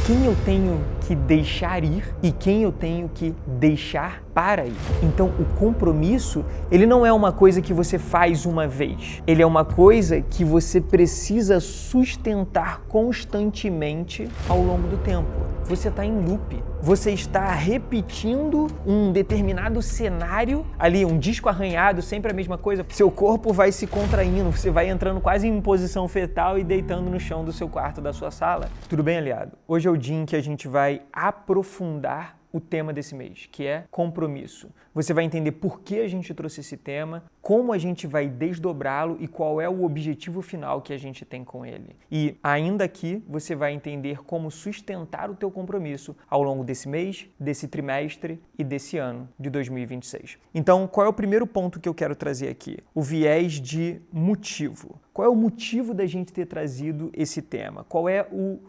quem eu tenho que deixar ir e quem eu tenho que deixar para ir. Então, o compromisso, ele não é uma coisa que você faz uma vez. Ele é uma coisa que você precisa sustentar constantemente ao longo do tempo. Você está em loop. Você está repetindo um determinado cenário ali, um disco arranhado, sempre a mesma coisa. Seu corpo vai se contraindo, você vai entrando quase em posição fetal e deitando no chão do seu quarto, da sua sala. Tudo bem, aliado? Hoje é o dia em que a gente vai aprofundar o tema desse mês, que é compromisso. Você vai entender por que a gente trouxe esse tema, como a gente vai desdobrá-lo e qual é o objetivo final que a gente tem com ele. E ainda aqui você vai entender como sustentar o teu compromisso ao longo desse mês, desse trimestre e desse ano de 2026. Então, qual é o primeiro ponto que eu quero trazer aqui? O viés de motivo. Qual é o motivo da gente ter trazido esse tema? Qual é o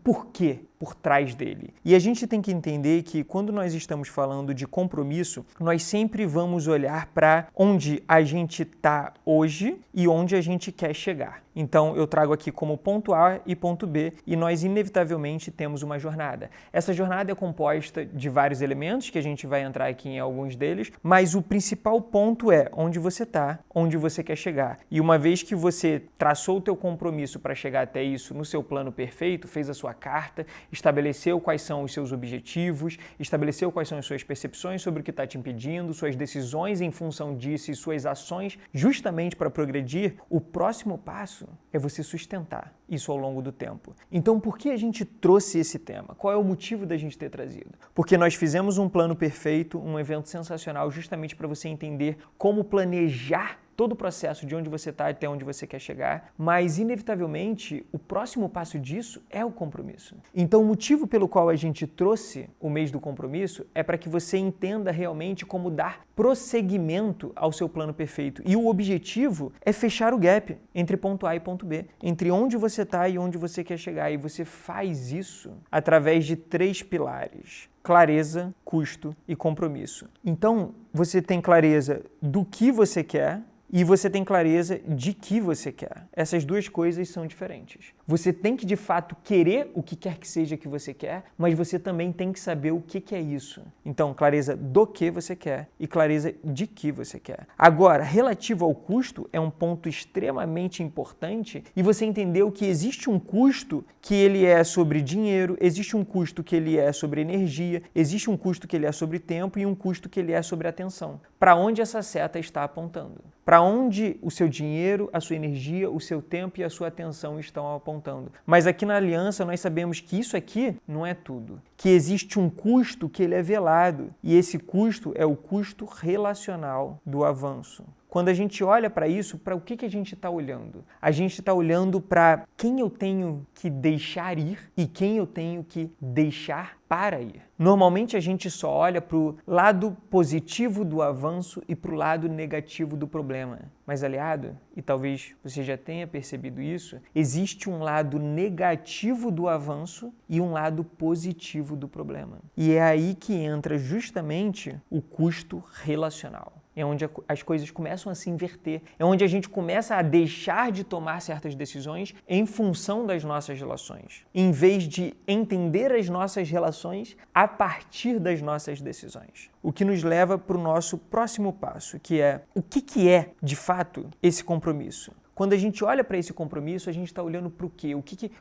porquê por trás dele. E a gente tem que entender que quando nós estamos falando de compromisso, nós sempre vamos olhar para onde a gente está hoje e onde a gente quer chegar. Então, eu trago aqui como ponto A e ponto B e nós inevitavelmente temos uma jornada. Essa jornada é composta de vários elementos, que a gente vai entrar aqui em alguns deles, mas o principal ponto é onde você está, onde você quer chegar. E uma vez que você traçou o teu compromisso para chegar até isso no seu plano perfeito, fez a sua carta, estabeleceu quais são os seus objetivos, estabeleceu quais são as suas percepções sobre o que está te impedindo, suas decisões em função disso e suas ações justamente para progredir, o próximo passo é você sustentar isso ao longo do tempo. Então, por que a gente trouxe esse tema? Qual é o motivo da gente ter trazido? Porque nós fizemos um plano perfeito, um evento sensacional, justamente para você entender como planejar todo o processo de onde você está até onde você quer chegar, mas, inevitavelmente, o próximo passo disso é o compromisso. Então, o motivo pelo qual a gente trouxe o mês do compromisso é para que você entenda realmente como dar prosseguimento ao seu plano perfeito. E o objetivo é fechar o gap entre ponto A e ponto B, entre onde você está e onde você quer chegar. E você faz isso através de 3 pilares: clareza, custo e compromisso. Então, você tem clareza do que você quer e você tem clareza de que você quer. Essas duas coisas são diferentes. Você tem que, de fato, querer o que quer que seja que você quer, mas você também tem que saber o que é isso. Então, clareza do que você quer e clareza de que você quer. Agora, relativo ao custo, é um ponto extremamente importante e você entendeu que existe um custo que ele é sobre dinheiro, existe um custo que ele é sobre energia, existe um custo que ele é sobre tempo e um custo que ele é sobre atenção. Para onde essa seta está apontando? Para onde o seu dinheiro, a sua energia, o seu tempo e a sua atenção estão apontando. Mas aqui na Aliança nós sabemos que isso aqui não é tudo. Que existe um custo que ele é velado e esse custo é o custo relacional do avanço. Quando a gente olha para isso, para o que a gente está olhando? A gente está olhando para quem eu tenho que deixar ir e quem eu tenho que deixar para ir. Normalmente a gente só olha para o lado positivo do avanço e para o lado negativo do problema. Mas, aliado, e talvez você já tenha percebido isso, existe um lado negativo do avanço e um lado positivo do problema. E é aí que entra justamente o custo relacional. É onde as coisas começam a se inverter, é onde a gente começa a deixar de tomar certas decisões em função das nossas relações, em vez de entender as nossas relações a partir das nossas decisões. O que nos leva para o nosso próximo passo, que é o que é, de fato, esse compromisso? Quando a gente olha para esse compromisso, a gente está olhando para o quê?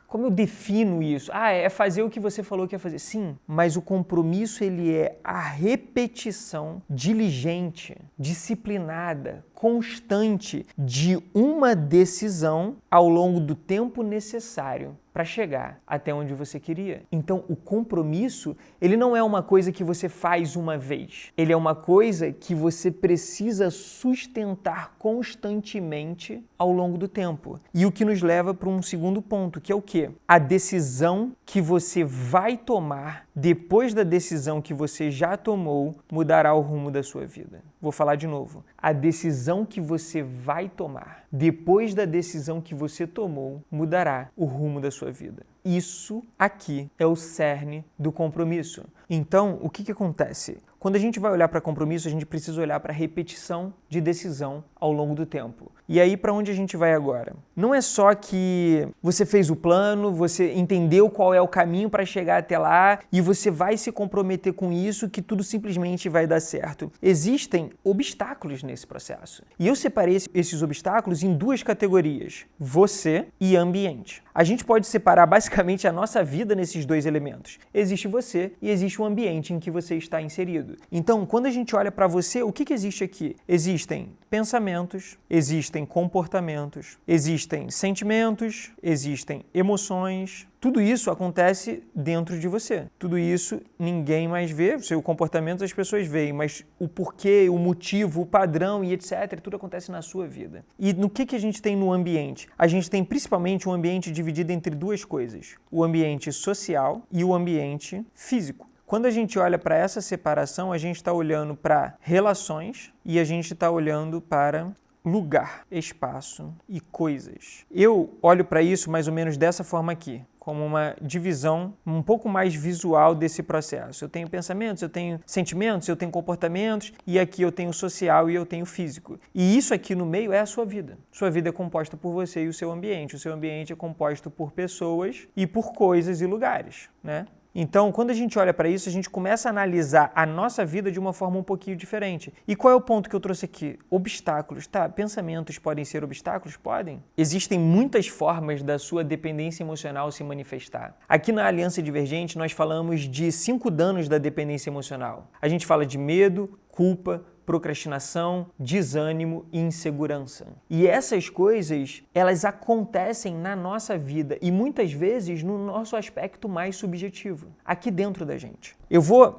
Como eu defino isso? É fazer o que você falou que ia fazer. Sim, mas o compromisso ele é a repetição diligente, disciplinada, constante de uma decisão ao longo do tempo necessário para chegar até onde você queria. Então, o compromisso, ele não é uma coisa que você faz uma vez. Ele é uma coisa que você precisa sustentar constantemente ao longo do tempo. E o que nos leva para um segundo ponto, que é o quê? A decisão que você vai tomar depois da decisão que você já tomou mudará o rumo da sua vida. Vou falar de novo. A decisão que você vai tomar depois da decisão que você tomou mudará o rumo da sua vida. Isso aqui é o cerne do compromisso. Então, o que acontece? Quando a gente vai olhar para compromisso, a gente precisa olhar para repetição de decisão ao longo do tempo. E aí, para onde a gente vai agora? Não é só que você fez o plano, você entendeu qual é o caminho para chegar até lá e você vai se comprometer com isso que tudo simplesmente vai dar certo. Existem obstáculos nesse processo. E eu separei esses obstáculos em duas categorias: você e ambiente. A gente pode separar basicamente a nossa vida nesses dois elementos. Existe você e existe o ambiente em que você está inserido. Então, quando a gente olha para você, o que existe aqui? Existem pensamentos, existem comportamentos, existem sentimentos, existem emoções. Tudo isso acontece dentro de você. Tudo isso ninguém mais vê. O seu comportamento as pessoas veem, mas o porquê, o motivo, o padrão e etc., tudo acontece na sua vida. E no que a gente tem no ambiente? A gente tem principalmente um ambiente dividido entre duas coisas: o ambiente social e o ambiente físico. Quando a gente olha para essa separação, a gente está olhando para relações e a gente está olhando para lugar, espaço e coisas. Eu olho para isso mais ou menos dessa forma aqui, como uma divisão um pouco mais visual desse processo. Eu tenho pensamentos, eu tenho sentimentos, eu tenho comportamentos, e aqui eu tenho social e eu tenho físico. E isso aqui no meio é a sua vida. Sua vida é composta por você e o seu ambiente. O seu ambiente é composto por pessoas e por coisas e lugares, né? Então, quando a gente olha para isso, a gente começa a analisar a nossa vida de uma forma um pouquinho diferente. E qual é o ponto que eu trouxe aqui? Obstáculos, tá? Pensamentos podem ser obstáculos? Podem. Existem muitas formas da sua dependência emocional se manifestar. Aqui na Aliança Divergente, nós falamos de 5 danos da dependência emocional. A gente fala de medo, culpa, procrastinação, desânimo e insegurança. E essas coisas, elas acontecem na nossa vida e muitas vezes no nosso aspecto mais subjetivo, aqui dentro da gente.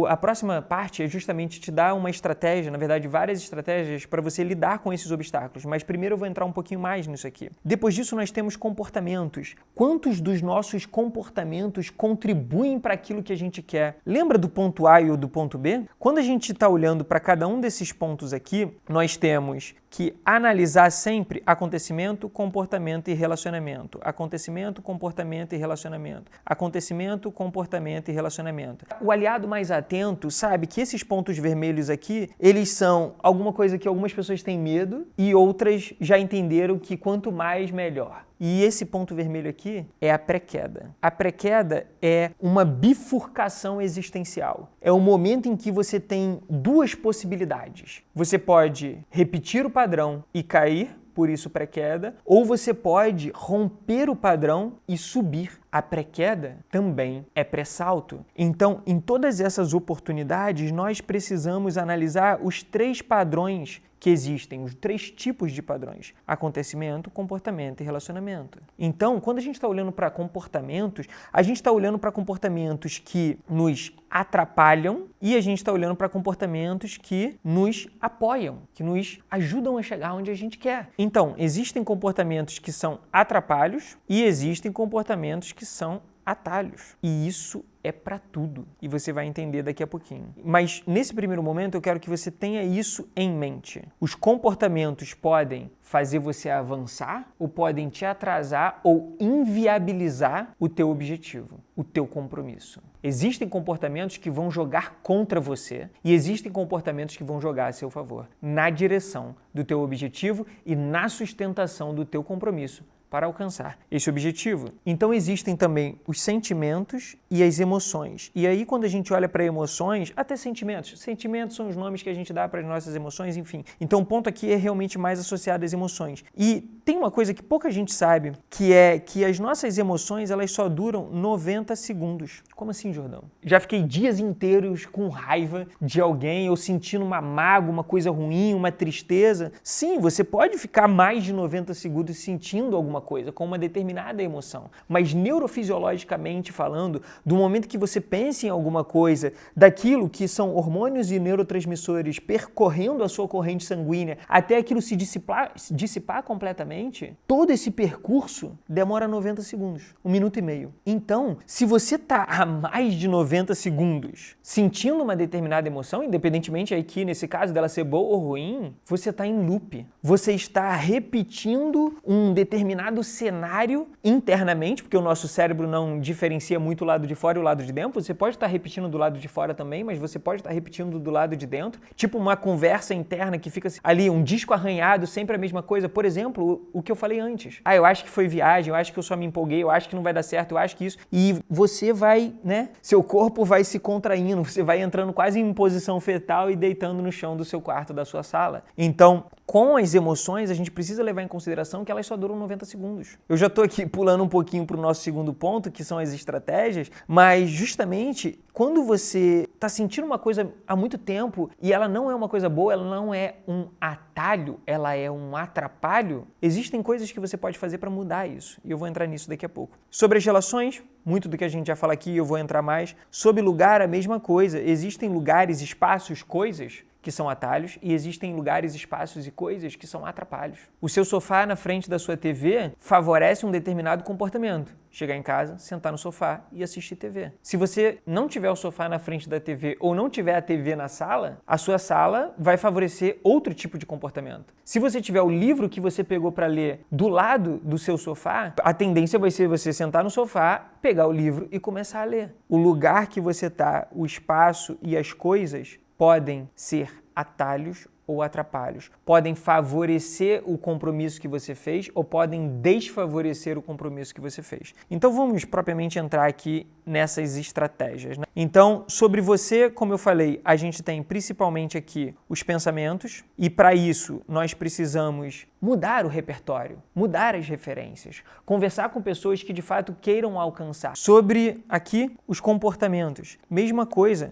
A próxima parte é justamente te dar uma estratégia, na verdade várias estratégias para você lidar com esses obstáculos, mas primeiro eu vou entrar um pouquinho mais nisso aqui. Depois disso nós temos comportamentos. Quantos dos nossos comportamentos contribuem para aquilo que a gente quer? Lembra do ponto A e do ponto B? Quando a gente está olhando para cada um desses pontos aqui, nós temos que analisar sempre acontecimento, comportamento e relacionamento. Acontecimento, comportamento e relacionamento. Acontecimento, comportamento e relacionamento. O aliado mais atento sabe que esses pontos vermelhos aqui, eles são alguma coisa que algumas pessoas têm medo e outras já entenderam que quanto mais, melhor. E esse ponto vermelho aqui é a pré-queda. A pré-queda é uma bifurcação existencial. É o momento em que você tem duas possibilidades. Você pode repetir o padrão e cair, por isso pré-queda, ou você pode romper o padrão e subir. A pré-queda também é pré-salto. Então, em todas essas oportunidades, nós precisamos analisar os 3 padrões que existem, os 3 tipos de padrões: acontecimento, comportamento e relacionamento. Então, quando a gente está olhando para comportamentos, a gente está olhando para comportamentos que nos atrapalham e a gente está olhando para comportamentos que nos apoiam, que nos ajudam a chegar onde a gente quer. Então, existem comportamentos que são atrapalhos e existem comportamentos que são atalhos. E isso é para tudo. E você vai entender daqui a pouquinho. Mas nesse primeiro momento eu quero que você tenha isso em mente. Os comportamentos podem fazer você avançar ou podem te atrasar ou inviabilizar o teu objetivo, o teu compromisso. Existem comportamentos que vão jogar contra você e existem comportamentos que vão jogar a seu favor, na direção do teu objetivo e na sustentação do teu compromisso para alcançar esse objetivo. Então existem também os sentimentos e as emoções. E aí quando a gente olha para emoções, até sentimentos. Sentimentos são os nomes que a gente dá para as nossas emoções, enfim. Então o ponto aqui é realmente mais associado às emoções. E tem uma coisa que pouca gente sabe, que é que as nossas emoções, elas só duram 90 segundos. Como assim, Jordão? Já fiquei dias inteiros com raiva de alguém ou sentindo uma mágoa, uma coisa ruim, uma tristeza. Sim, você pode ficar mais de 90 segundos sentindo alguma coisa, com uma determinada emoção. Mas neurofisiologicamente falando, do momento que você pensa em alguma coisa, daquilo que são hormônios e neurotransmissores percorrendo a sua corrente sanguínea até aquilo se dissipar completamente, todo esse percurso demora 90 segundos, 1 minuto e meio. Então, se você está há mais de 90 segundos sentindo uma determinada emoção, independentemente aqui, nesse caso, dela ser boa ou ruim, você está em loop. Você está repetindo um determinado determinado cenário internamente, porque o nosso cérebro não diferencia muito o lado de fora e o lado de dentro. Você pode estar repetindo do lado de fora também, mas você pode estar repetindo do lado de dentro. Tipo uma conversa interna que fica ali, um disco arranhado, sempre a mesma coisa. Por exemplo, o que eu falei antes. Eu acho que foi viagem, eu acho que eu só me empolguei, eu acho que não vai dar certo, eu acho que isso. E você vai, seu corpo vai se contraindo, você vai entrando quase em posição fetal e deitando no chão do seu quarto, da sua sala. Então, com as emoções, a gente precisa levar em consideração que elas só duram 90 segundos. Eu já estou aqui pulando um pouquinho para o nosso segundo ponto, que são as estratégias, mas justamente quando você está sentindo uma coisa há muito tempo e ela não é uma coisa boa, ela não é um atalho, ela é um atrapalho, existem coisas que você pode fazer para mudar isso. E eu vou entrar nisso daqui a pouco. Sobre as relações, muito do que a gente já fala aqui, eu vou entrar mais. Sobre lugar, a mesma coisa. Existem lugares, espaços, coisas que são atalhos e existem lugares, espaços e coisas que são atrapalhos. O seu sofá na frente da sua TV favorece um determinado comportamento. Chegar em casa, sentar no sofá e assistir TV. Se você não tiver o sofá na frente da TV ou não tiver a TV na sala, a sua sala vai favorecer outro tipo de comportamento. Se você tiver o livro que você pegou para ler do lado do seu sofá, a tendência vai ser você sentar no sofá, pegar o livro e começar a ler. O lugar que você está, o espaço e as coisas podem ser atalhos ou atrapalhos. Podem favorecer o compromisso que você fez ou podem desfavorecer o compromisso que você fez. Então vamos propriamente entrar aqui nessas estratégias, né? Então, sobre você, como eu falei, a gente tem principalmente aqui os pensamentos e para isso nós precisamos mudar o repertório, mudar as referências, conversar com pessoas que de fato queiram alcançar. Sobre aqui os comportamentos, mesma coisa.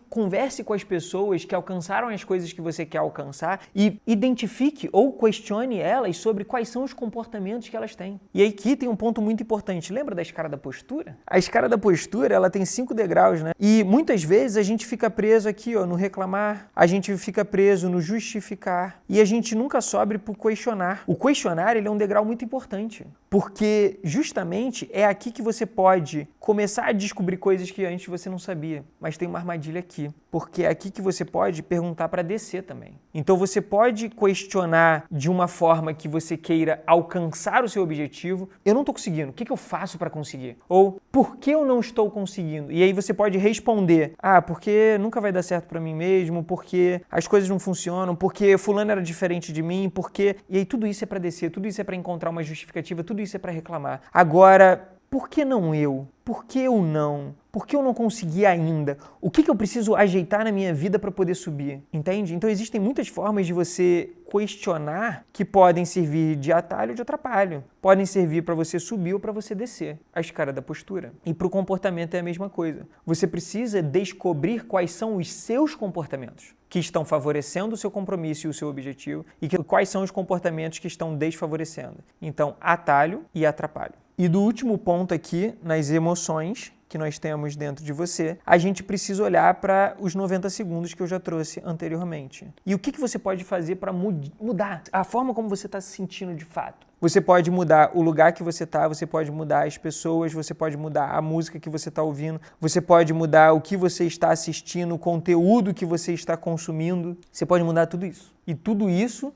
Converse com as pessoas que alcançaram as coisas que você quer alcançar e identifique ou questione elas sobre quais são os comportamentos que elas têm. E aqui tem um ponto muito importante. Lembra da escada da postura? A escada da postura, ela tem 5 degraus, né? E muitas vezes a gente fica preso aqui, no reclamar, a gente fica preso no justificar e a gente nunca sobe para o questionar. O questionar, ele é um degrau muito importante, porque justamente é aqui que você pode começar a descobrir coisas que antes você não sabia. Mas tem uma armadilha aqui, porque é aqui que você pode perguntar para descer também. Então você pode questionar de uma forma que você queira alcançar o seu objetivo. Eu não estou conseguindo, o que eu faço para conseguir? Ou por que eu não estou conseguindo? E aí você pode responder, porque nunca vai dar certo para mim mesmo, porque as coisas não funcionam, porque fulano era diferente de mim, porque... E aí tudo isso é para descer, tudo isso é para encontrar uma justificativa, tudo isso é para reclamar. Agora, por que não eu? Por que eu não? Por que eu não consegui ainda? O que eu preciso ajeitar na minha vida para poder subir? Entende? Então existem muitas formas de você questionar que podem servir de atalho ou de atrapalho. Podem servir para você subir ou para você descer a escada da postura. E para o comportamento é a mesma coisa. Você precisa descobrir quais são os seus comportamentos que estão favorecendo o seu compromisso e o seu objetivo e quais são os comportamentos que estão desfavorecendo. Então, atalho e atrapalho. E do último ponto aqui, nas emoções que nós temos dentro de você, a gente precisa olhar para os 90 segundos que eu já trouxe anteriormente. E o que você pode fazer para mudar a forma como você está se sentindo de fato? Você pode mudar o lugar que você está, você pode mudar as pessoas, você pode mudar a música que você está ouvindo, você pode mudar o que você está assistindo, o conteúdo que você está consumindo. Você pode mudar tudo isso. E tudo isso,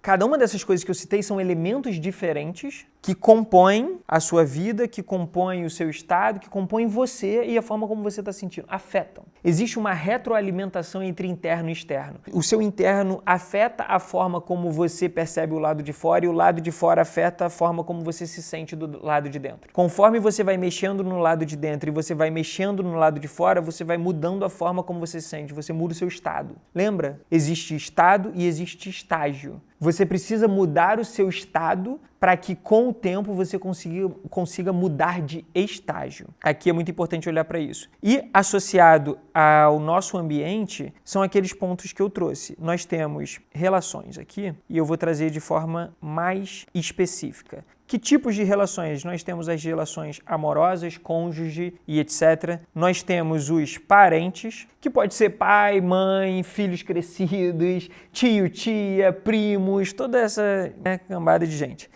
cada uma dessas coisas que eu citei são elementos diferentes que compõem a sua vida, que compõem o seu estado, que compõem você e a forma como você está sentindo. Afetam. Existe uma retroalimentação entre interno e externo. O seu interno afeta a forma como você percebe o lado de fora e o lado de fora afeta a forma como você se sente do lado de dentro. Conforme você vai mexendo no lado de dentro e você vai mexendo no lado de fora, você vai mudando a forma como você se sente, você muda o seu estado. Lembra? Existe estado e existe estágio. Você precisa mudar o seu estado para que com o tempo você consiga mudar de estágio. Aqui é muito importante olhar para isso. E associado ao nosso ambiente são aqueles pontos que eu trouxe. Nós temos relações aqui e eu vou trazer de forma mais específica. Que tipos de relações? Nós temos as relações amorosas, cônjuge e etc. Nós temos os parentes, que pode ser pai, mãe, filhos crescidos, tio, tia, primos, toda essa cambada de gente.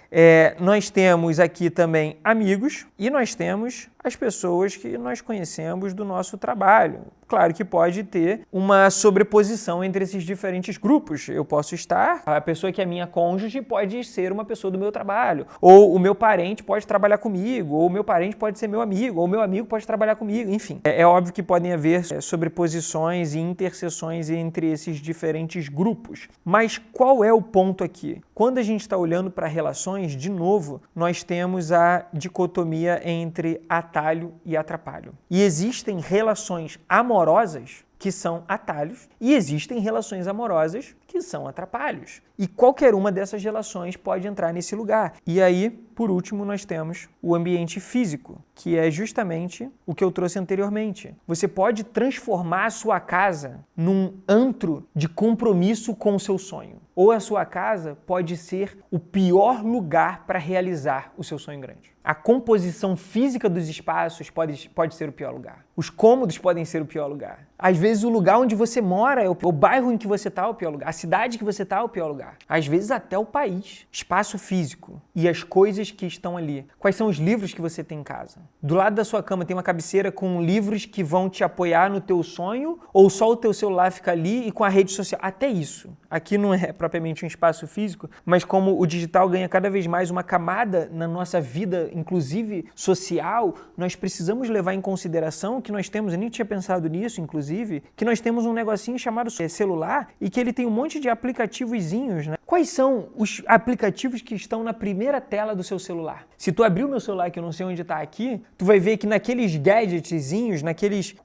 Nós temos aqui também amigos e nós temos as pessoas que nós conhecemos do nosso trabalho. Claro que pode ter uma sobreposição entre esses diferentes grupos. Eu posso estar, a pessoa que é minha cônjuge pode ser uma pessoa do meu trabalho, ou o meu parente pode trabalhar comigo, ou o meu parente pode ser meu amigo, ou o meu amigo pode trabalhar comigo, enfim. É óbvio que podem haver sobreposições e interseções entre esses diferentes grupos. Mas qual é o ponto aqui? Quando a gente está olhando para relações, de novo, nós temos a dicotomia entre atalho e atrapalho. E existem relações amorosas que são atalhos e existem relações amorosas que são atrapalhos. E qualquer uma dessas relações pode entrar nesse lugar. E aí, por último, nós temos o ambiente físico, que é justamente o que eu trouxe anteriormente. Você pode transformar a sua casa num antro de compromisso com o seu sonho. Ou a sua casa pode ser o pior lugar para realizar o seu sonho grande. A composição física dos espaços pode ser o pior lugar. Os cômodos podem ser o pior lugar. Às vezes o lugar onde você mora, o bairro em que você está é o pior lugar. A cidade que você está é o pior lugar. Às vezes até o país. Espaço físico e as coisas que estão ali. Quais são os livros que você tem em casa? Do lado da sua cama tem uma cabeceira com livros que vão te apoiar no teu sonho ou só o teu celular fica ali e com a rede social? Até isso. Aqui não é propriamente um espaço físico, mas como o digital ganha cada vez mais uma camada na nossa vida, inclusive social, nós precisamos levar em consideração que nós temos, eu nem tinha pensado nisso, inclusive, que nós temos um negocinho chamado celular e que ele tem um monte de aplicativozinhos, né? Quais são os aplicativos que estão na primeira tela do seu celular? Se tu abrir o meu celular, que eu não sei onde está aqui, tu vai ver que naqueles gadgetzinhos,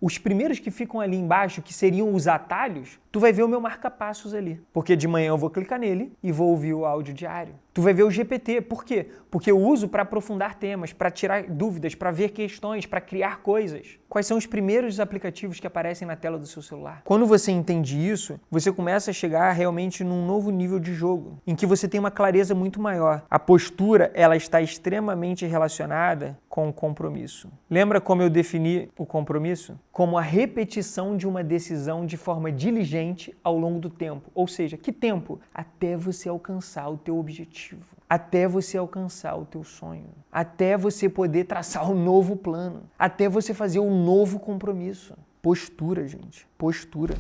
os primeiros que ficam ali embaixo, que seriam os atalhos, tu vai ver o meu marca-passos ali. Porque de manhã eu vou clicar nele e vou ouvir o áudio diário. Tu vai ver o GPT. Por quê? Porque eu uso para aprofundar temas, para tirar dúvidas, para ver questões, para criar coisas. Quais são os primeiros aplicativos que aparecem na tela do seu celular? Quando você entende isso, você começa a chegar realmente num novo nível de jogo, em que você tem uma clareza muito maior. A postura, ela está extremamente relacionada com o compromisso. Lembra como eu defini o compromisso? Como a repetição de uma decisão de forma diligente ao longo do tempo. Ou seja, que tempo? Até você alcançar o teu objetivo. Até você alcançar o teu sonho. Até você poder traçar um novo plano. Até você fazer um novo compromisso. Postura, gente. Postura.